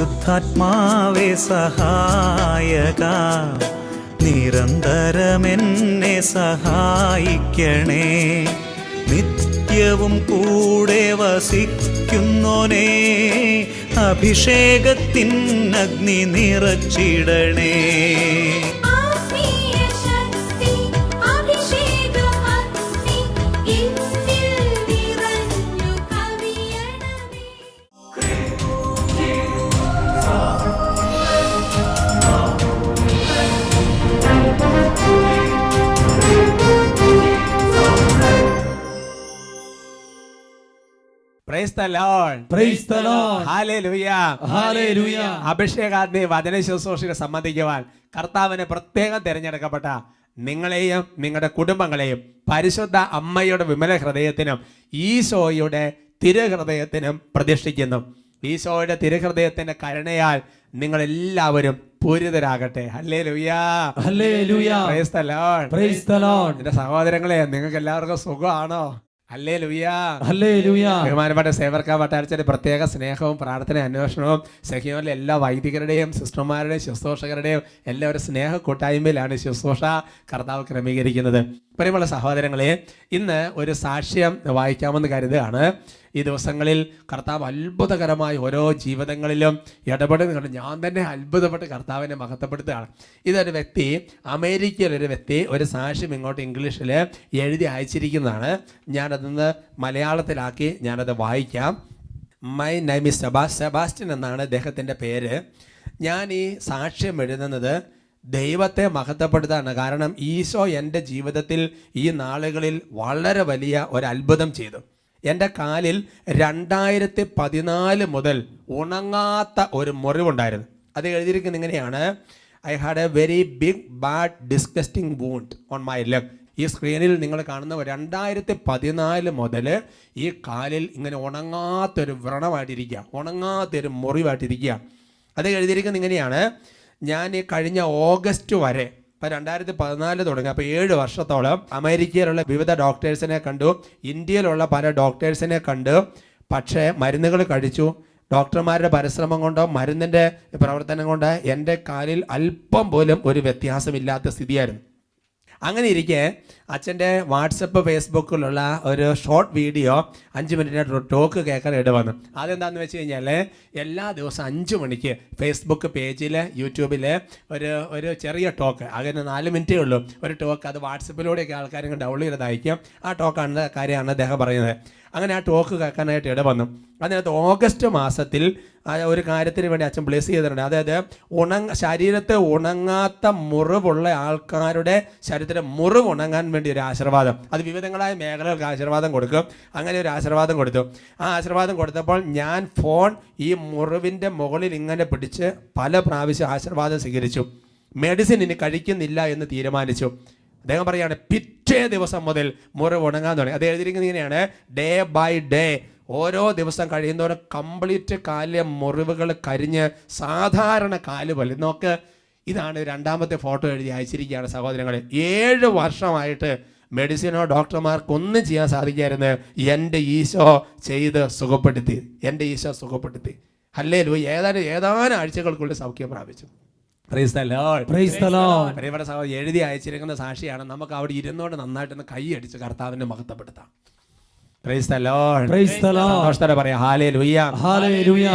പരിശുദ്ധാത്മാവേ സഹായക, നിരന്തരമെന്നെ സഹായിക്കണേ. നിത്യവും കൂടെ വസിക്കുന്നോനേ, അഭിഷേകത്തിൻ അഗ്നി നിറച്ചിടണേ. Praise the Lord. Praise the Lord. Hallelujah. Hallelujah. അഭിഷേകാഗ്നി വചന ശുശ്രൂഷയെ സംബന്ധിക്കുവാൻ കർത്താവിനെ പ്രത്യേകം തിരഞ്ഞെടുക്കപ്പെട്ട നിങ്ങളെയും നിങ്ങളുടെ കുടുംബങ്ങളെയും പരിശുദ്ധ അമ്മയുടെ വിമല ഹൃദയത്തിനും ഈശോയുടെ തിരുഹൃദയത്തിനും പ്രതിഷ്ഠിക്കുന്നു. ഈശോയുടെ തിരുഹൃദയത്തിന്റെ കരുണയാൽ നിങ്ങൾ എല്ലാവരും പൂരിതരാകട്ടെ. ഹല്ലേലൂയാ. Hallelujah. Praise the Lord. Praise the Lord. എന്റെ സഹോദരങ്ങളെ, നിങ്ങൾക്ക് എല്ലാവർക്കും സുഖമാണോ? ഹല്ലേലൂയാ. Hallelujah. ബഹുമാനപ്പെട്ട സേവർക്ക വട്ടാരച്ചന്റെ പ്രത്യേക സ്നേഹവും പ്രാർത്ഥന അന്വേഷണവും സഖിയോനിലെ എല്ലാ വൈദികരുടെയും സിസ്റ്റർമാരുടെയും ശുശ്രൂഷകരുടെയും എല്ലാവരും സ്നേഹ കൂട്ടായ്മയിലാണ് ശുശ്രൂഷ കർത്താവ് ക്രമീകരിക്കുന്നത്. പ്രിയമുള്ള സഹോദരങ്ങളെ, ഇന്ന് ഒരു സാക്ഷ്യം വായിക്കാമെന്ന് കരുതുകയാണ്. ഈ ദിവസങ്ങളിൽ കർത്താവ് അത്ഭുതകരമായ ഓരോ ജീവിതങ്ങളിലും ഇടപെടുന്നുണ്ട്. ഞാൻ തന്നെ അത്ഭുതപ്പെട്ട് കർത്താവിനെ മഹത്വപ്പെടുത്തുകയാണ്. ഇതൊരു വ്യക്തി, അമേരിക്കയിലൊരു വ്യക്തി ഒരു സാക്ഷ്യം ഇങ്ങോട്ട് ഇംഗ്ലീഷിൽ എഴുതി അയച്ചിരിക്കുന്നതാണ്. ഞാനതൊന്ന് മലയാളത്തിലാക്കി ഞാനത് വായിക്കാം. മൈ നെയിം ഈസ് സെബാസ്റ്റ്യൻ എന്നാണ് അദ്ദേഹത്തിൻ്റെ പേര്. ഞാൻ ഈ സാക്ഷ്യം എഴുതുന്നത് ദൈവത്തെ മഹത്വപ്പെടുത്താണ്. കാരണം ഈശോ എൻ്റെ ജീവിതത്തിൽ ഈ നാളുകളിൽ വളരെ വലിയ ഒരു അത്ഭുതം ചെയ്തു. എൻ്റെ കാലിൽ 2014 മുതൽ ഉണങ്ങാത്ത ഒരു മുറിവുണ്ടായിരുന്നു. അത് എഴുതിയിരിക്കുന്നത് ഇങ്ങനെയാണ്: I had a very big bad disgusting wound on my leg. ഈ സ്ക്രീനിൽ നിങ്ങൾ കാണുന്ന 2014 മുതൽ ഈ കാലിൽ ഇങ്ങനെ ഉണങ്ങാത്തൊരു വ്രണമായിട്ടിരിക്കുക, ഉണങ്ങാത്തൊരു മുറിവായിട്ടിരിക്കുക. അത് എഴുതിയിരിക്കുന്നത് ഇങ്ങനെയാണ്: ഞാൻ ഈ കഴിഞ്ഞ ഓഗസ്റ്റ് വരെ, ഇപ്പോൾ 2014 തുടങ്ങി, അപ്പോൾ 7 വർഷത്തോളം അമേരിക്കയിലുള്ള വിവിധ ഡോക്ടേഴ്സിനെ കണ്ടു, ഇന്ത്യയിലുള്ള പല ഡോക്ടേഴ്സിനെ കണ്ടു. പക്ഷേ മരുന്നുകൾ കഴിച്ചു. ഡോക്ടർമാരുടെ പരിശ്രമം കൊണ്ടോ മരുന്നിൻ്റെ പ്രവർത്തനം കൊണ്ടോ എൻ്റെ കാലിൽ അല്പം പോലും ഒരു വ്യത്യാസമില്ലാത്ത സ്ഥിതിയായിരുന്നു. അങ്ങനെ ഇരിക്കെ അച്ഛൻ്റെ വാട്സപ്പ് ഫേസ്ബുക്കിലുള്ള ഒരു ഷോർട്ട് വീഡിയോ 5 മിനിറ്റ് ടോക്ക് കേൾക്കാൻ ഇടവന്നു. അതെന്താണെന്ന് വെച്ച് കഴിഞ്ഞാൽ എല്ലാ ദിവസവും 5 മണിക്ക് ഫേസ്ബുക്ക് പേജിൽ യൂട്യൂബിൽ ഒരു ചെറിയ ടോക്ക്, അങ്ങനെ 4 മിനിറ്റേ ഉള്ളൂ ഒരു ടോക്ക്. അത് വാട്സപ്പിലൂടെയൊക്കെ ആൾക്കാരും ഡൗൺലോഡ് ചെയ്ത് അയക്കും. ആ ടോക്കാണ് കാര്യമാണ് അദ്ദേഹം പറയുന്നത്. അങ്ങനെ ആ ടോക്ക് കേൾക്കാനായിട്ട് ഇടവന്നു. അതിനകത്ത് ഓഗസ്റ്റ് മാസത്തിൽ ഒരു കാര്യത്തിന് വേണ്ടി അച്ഛൻ ബ്ലെസ് ചെയ്തിട്ടുണ്ട്. അതായത് ശരീരത്തെ ഉണങ്ങാത്ത മുറിവുള്ള ആൾക്കാരുടെ ശരീരത്തിലെ മുറിവ് ഉണങ്ങാൻ വേണ്ടി ഒരു ആശീർവാദം, അത് വിവിധങ്ങളായ മേഖലകൾക്ക് ആശീർവാദം കൊടുക്കും. അങ്ങനെ ഒരു ആശീർവാദം കൊടുത്തു. ആ ആശീർവാദം കൊടുത്തപ്പോൾ ഞാൻ ഫോൺ ഈ മുറിവിൻ്റെ മുകളിൽ ഇങ്ങനെ പിടിച്ച് പല പ്രാവശ്യം ആശീർവാദം സ്വീകരിച്ചു. മെഡിസിൻ ഇനി കഴിക്കുന്നില്ല എന്ന് തീരുമാനിച്ചു. അദ്ദേഹം പറയുകയാണ്, പിറ്റേ ദിവസം മുതൽ മുറിവ് ഉണങ്ങാൻ തുടങ്ങി. അത് എഴുതിയിരിക്കുന്നത് ഇങ്ങനെയാണ്: ഡേ ബൈ ഡേ, ഓരോ ദിവസം കഴിയുന്നവരെ കംപ്ലീറ്റ് കാലിലെ മുറിവുകൾ കരിഞ്ഞ് സാധാരണ കാല് പോലെ. നോക്ക്, ഇതാണ് 2ാമത്തെ ഫോട്ടോ എഴുതി അയച്ചിരിക്കുകയാണ് സഹോദരങ്ങളെ. 7 വർഷമായിട്ട് മെഡിസിനോ ഡോക്ടർമാർക്കൊന്നും ചെയ്യാൻ സാധിക്കായിരുന്നു. എൻ്റെ ഈശോ ചെയ്ത് സുഖപ്പെടുത്തി, എൻ്റെ ഈശോ സുഖപ്പെടുത്തി. ഹല്ലേലൂയ. ഏതാനും ആഴ്ചകൾക്കുള്ളിൽ സൗഖ്യം പ്രാപിച്ചു. Praise the Lord. Praise the Lord. പ്രിയപ്പെട്ട സഹോദരൻ, എഴുതി അയച്ചിരിക്കുന്ന സാക്ഷിയാണ്. നമുക്ക് അവിടെ ഇരുന്നോണ്ട് നന്നായിട്ടൊന്ന് കൈയടിച്ച് കർത്താവിനെ മഹത്വപ്പെടുത്താം. Praise the Lord. Praise the Lord. സന്തോഷത്തോടെ പറയാം hallelujah. Hallelujah.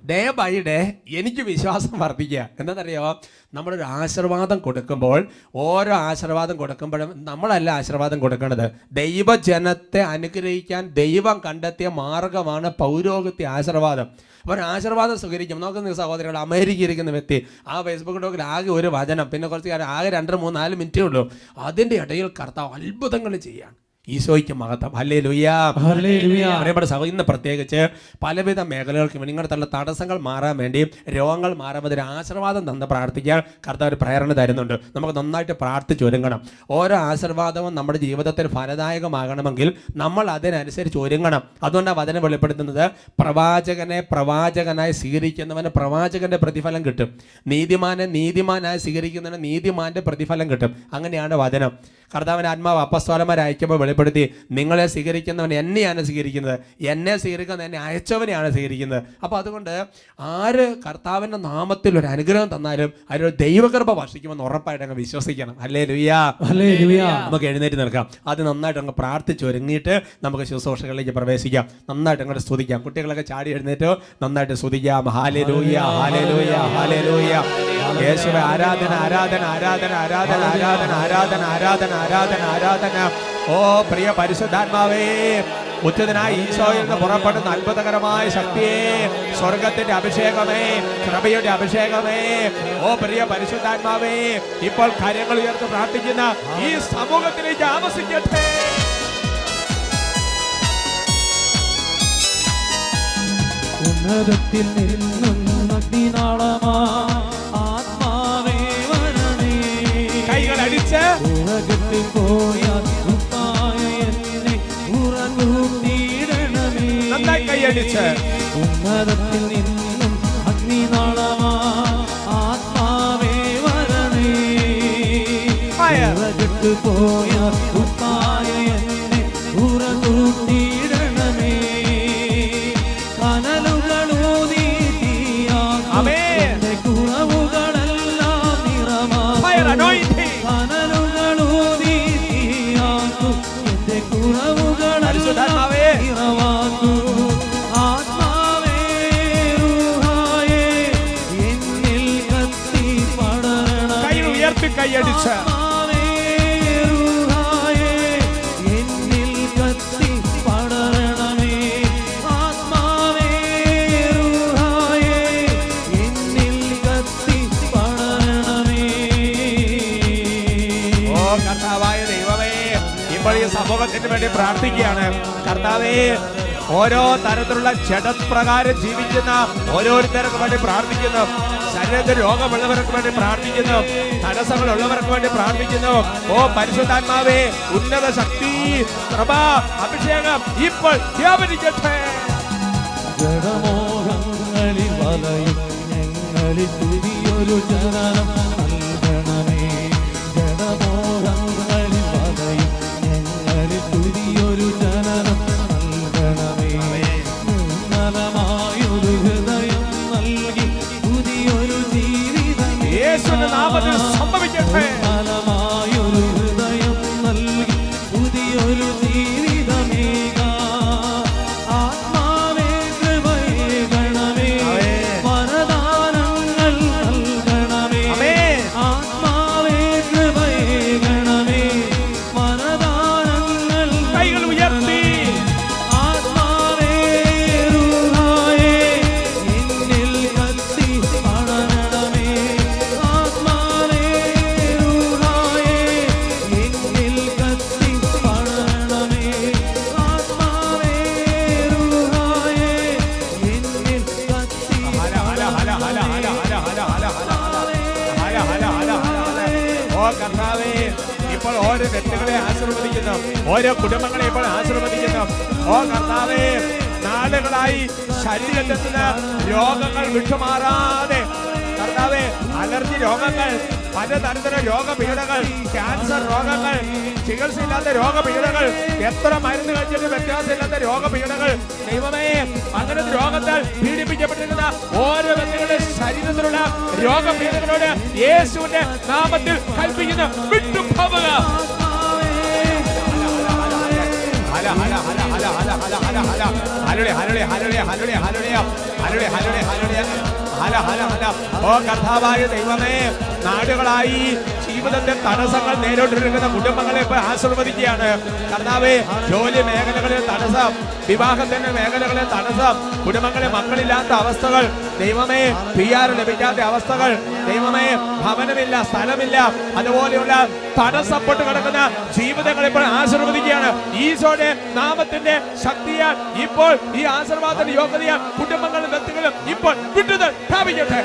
Day by day എനിക്ക് വിശ്വാസം വർദ്ധിക്കുക. എന്താണെന്നറിയോ? നമ്മളൊരു ആശീർവാദം കൊടുക്കുമ്പോൾ, ഓരോ ആശീർവാദം കൊടുക്കുമ്പോഴും നമ്മളല്ല ആശീർവാദം കൊടുക്കേണ്ടത്. ദൈവജനത്തെ അനുഗ്രഹിക്കാൻ ദൈവം കണ്ടെത്തിയ മാർഗമാണ് പൗരോഹിത്യ ആശീർവാദം. അപ്പോൾ ആശീർവാദം സ്വീകരിക്കും. നോക്കുന്ന സഹോദരങ്ങൾ, അമേരിക്കയിൽ ഇരിക്കുന്ന വ്യക്തി ആ ഫേസ്ബുക്ക് ടോക്കിൽ ആകെ ഒരു വചനം, പിന്നെ കുറച്ച് കാര്യം, ആകെ 2, 3, 4 മിനിറ്റേ ഉള്ളൂ. അതിൻ്റെ ഇടയിൽ കർത്താവ് അത്ഭുതങ്ങൾ ചെയ്യാണ്. ഈശോയ്ക്ക് മഹത്വം. ഹല്ലേലൂയ. ഹല്ലേലൂയ. പ്രിയപ്പെട്ട സഹോദരൻ, ഇന്ന് പ്രത്യേകിച്ച് പലവിധ മേഖലകൾക്കും നിങ്ങളുടെ തടസ്സങ്ങൾ മാറാൻ വേണ്ടി, രോഗങ്ങൾ മാറാൻ ഒരു ആശീർവാദം തന്ന് പ്രാർത്ഥിക്കാൻ കർത്താവ് ഒരു പ്രേരണ തരുന്നുണ്ട്. നമുക്ക് നന്നായിട്ട് പ്രാർത്ഥിച്ചൊരുങ്ങണം. ഓരോ ആശീർവാദവും നമ്മുടെ ജീവിതത്തിൽ ഫലദായകമാകണമെങ്കിൽ നമ്മൾ അതിനനുസരിച്ച് ഒരുങ്ങണം. അതുകൊണ്ടാണ് വചനം വെളിപ്പെടുത്തുന്നത്, പ്രവാചകനായി സ്വീകരിക്കുന്നവന് പ്രവാചകന്റെ പ്രതിഫലം കിട്ടും, നീതിമാനായി സ്വീകരിക്കുന്നവന് നീതിമാന്റെ പ്രതിഫലം കിട്ടും. അങ്ങനെയാണ് വചനം. കർത്താവിൻ്റെ ആത്മാവ് അപ്പസ്തോലന്മാരെ അയക്കുമ്പോൾ വെളിപ്പെടുത്തി, നിങ്ങളെ സ്വീകരിക്കുന്നവൻ എന്നെയാണ് സ്വീകരിക്കുന്നത്, എന്നെ സ്വീകരിക്കുന്ന എന്നെ അയച്ചവനെയാണ് സ്വീകരിക്കുന്നത്. അപ്പോൾ അതുകൊണ്ട് ആര് കർത്താവിൻ്റെ നാമത്തിൽ ഒരു അനുഗ്രഹം തന്നാലും അതിലൊരു ദൈവകൃപ വർഷിക്കുമെന്ന് ഉറപ്പായിട്ട് അങ്ങ് വിശ്വസിക്കണം. ഹല്ലേലൂയാ. നമുക്ക് എഴുന്നേറ്റ് നിൽക്കാം. അത് നന്നായിട്ട് അങ്ങ് പ്രാർത്ഥിച്ച് ഒരുങ്ങിയിട്ട് നമുക്ക് ശുശ്രൂഷകളിലേക്ക് പ്രവേശിക്കാം. നന്നായിട്ട് അങ്ങോട്ട് സ്തുതിക്കാം. കുട്ടികളൊക്കെ ചാടി എഴുന്നേറ്റോ നന്നായിട്ട് സ്തുതിക്കാം. Hallelujah, hallelujah, hallelujah. യേശുവേ, ആരാധന, ആരാധന, ആരാധന, ആരാധന, ആരാധന, ആരാധന, ആരാധന, ആരാധന, ആരാധന. ഓ പ്രിയ പരിശുദ്ധാത്മാവേ, ഉച്ചതനായ ഈശോയിൽ നിന്ന് പുറപ്പെടുന്ന അത്ഭുതകരമായ ശക്തിയെ, സ്വർഗത്തിന്റെ അഭിഷേകമേ, കൃപയുടെ അഭിഷേകമേ, ഓ പ്രിയ പരിശുദ്ധാത്മാവേ, ഇപ്പോൾ കാര്യങ്ങൾ ഉയർത്തി പ്രാർത്ഥിക്കുന്ന ഈ സമൂഹത്തിലേക്ക് ആവസിക്കട്ടെ. ഉന്നതത്തിൽ നിന്നും അഗ്നിനാളമാ ആത്മാവേ വരണേ. കൈകൾ അടിച്ച് ഉറകത്തിൽ പോയാൽ ഉപ്പായ എന്നെ ഉറങ്ങൂട്ടിയിടണമേ. നന്നായി കൈയടിച്ച്. ഉന്നതത്തിൽ നിന്നും അഗ്നിനാളമാ ആത്മാവേ വരണേ. ഉറകത്തിൽ പോയാൽ ഉപ്പായ എന്നെ ഉറങ്ങൂട്ടിയിടണമേ. കൈയടിച്ച് സമൂഹത്തിന് വേണ്ടി പ്രാർത്ഥിക്കുകയാണ്. കർത്താവേ, ഓരോ തരത്തിലുള്ള ജഡപ്രകാരം ജീവിക്കുന്ന ഓരോരുത്തർക്ക് വേണ്ടി പ്രാർത്ഥിക്കുന്നു. ശരീരത്തിൽ രോഗമുള്ളവർക്ക് വേണ്ടി പ്രാർത്ഥിക്കുന്നു. തടസ്സങ്ങളുള്ളവർക്ക് വേണ്ടി പ്രാർത്ഥിക്കുന്നു. ഓ പരിശുദ്ധാത്മാവേ, ഉന്നത ശക്തി, കൃപ, അഭിഷേകം ഇപ്പോൾ വ്യാപരിക്കട്ടെ. ജഡമോഹങ്ങളിൽ വലയും ഞങ്ങളിൽ പുതിയൊരു ജനനം നൽകണമേ. ജഡമോഹങ്ങളിൽ വലയും ഞങ്ങളിൽ പുതിയൊരു ജനനം നൽകണമേ. നിർമ്മലമായൊരു ഹൃദയം നൽകി പുതിയൊരു ജീവിതം യേശുവിന്റെ നാമത്തിൽ സംഭവിക്കട്ടെ. നിർമ്മലമായൊരു ഹൃദയം നൽകി പുതിയൊരു ജീവിതമേക. ആത്മാവേ കൃപയേകണമേ. വരദാനങ്ങൾ നൽകണമേ. ആത്മാവേ കൃപയേകണമേ. വരദാനങ്ങൾ കൈകൾ ഉയർത്തി. ആത്മാവേ റൂഹായേ എന്നിൽ കത്തി പടരണമേ. ആത്മാവേ റൂഹായേ എന്നിൽ കത്തി പടരണമേ. ആത്മാവേ റൂഹായേ എന്നിൽ കത്തി ഓ കർത്താവേ, ഇപ്പോൾ ഓരോ വ്യക്തികളെ ആശീർവദിക്കുന്നു. ഓരോ കുടുംബങ്ങളെ ഇപ്പോൾ ആശീർവദിക്കുന്നു. ഓ കർത്താവേ, നാളുകളായി ശരീരത്തിൽ നിന്ന് രോഗങ്ങൾ വിട്ടുമാറാതെ, കർത്താവേ, അലർജി രോഗങ്ങൾ, പലതരത്തിലുള്ള രോഗപീഠകൾ, ക്യാൻസർ രോഗങ്ങൾ, ചികിത്സയില്ലാത്ത രോഗപീഠകൾ, എത്ര മരുന്ന് കഴിച്ചിട്ട് വ്യത്യാസമില്ലാത്ത രോഗപീഠകൾ, ദൈവമേ, അങ്ങനത്തെ രോഗത്താൽ പീഡിപ്പിക്കപ്പെട്ടിരിക്കുന്ന ഓരോ വ്യക്തികളുടെ ശരീരത്തിലുള്ള രോഗപീഠങ്ങളോട് യേശുവിന്റെ നാമത്തിൽ കൽപ്പിക്കുന്നു, വിട്ടുപോവുക. ഓ കർത്താവായ ദൈവമേ, നാടുകളായി ജീവിതത്തിൽ തടസ്സങ്ങൾ നേരിട്ടിരിക്കുന്ന കുടുംബങ്ങളെ ഇപ്പോൾ ആശീർവദിക്കുകയാണ്. കർത്താവേ, ജോലി മേഖലകളിൽ തടസ്സം, വിവാഹത്തിന്റെ മേഖലകളിൽ തടസ്സം, കുടുംബങ്ങളെ മക്കളില്ലാത്ത അവസ്ഥകൾ, ദൈവമേ, PR ലഭിക്കാത്ത അവസ്ഥകൾ, ദൈവമേ, ഭവനമില്ല, സ്ഥലമില്ല, അതുപോലെയുള്ള തടസ്സപ്പെട്ട് കിടക്കുന്ന ജീവിതങ്ങൾ ഇപ്പോൾ ആശീർവദിക്കുകയാണ്. ഈശോയുടെ നാമത്തിന്റെ ശക്തിയാൽ ഇപ്പോൾ ഈ ആശീർവാദത്തിന്റെ യോഗ്യതയാൽ കുടുംബങ്ങളും വ്യക്തികളും ഇപ്പോൾ വിട്ടുതൽ പ്രാപിക്കട്ടെ.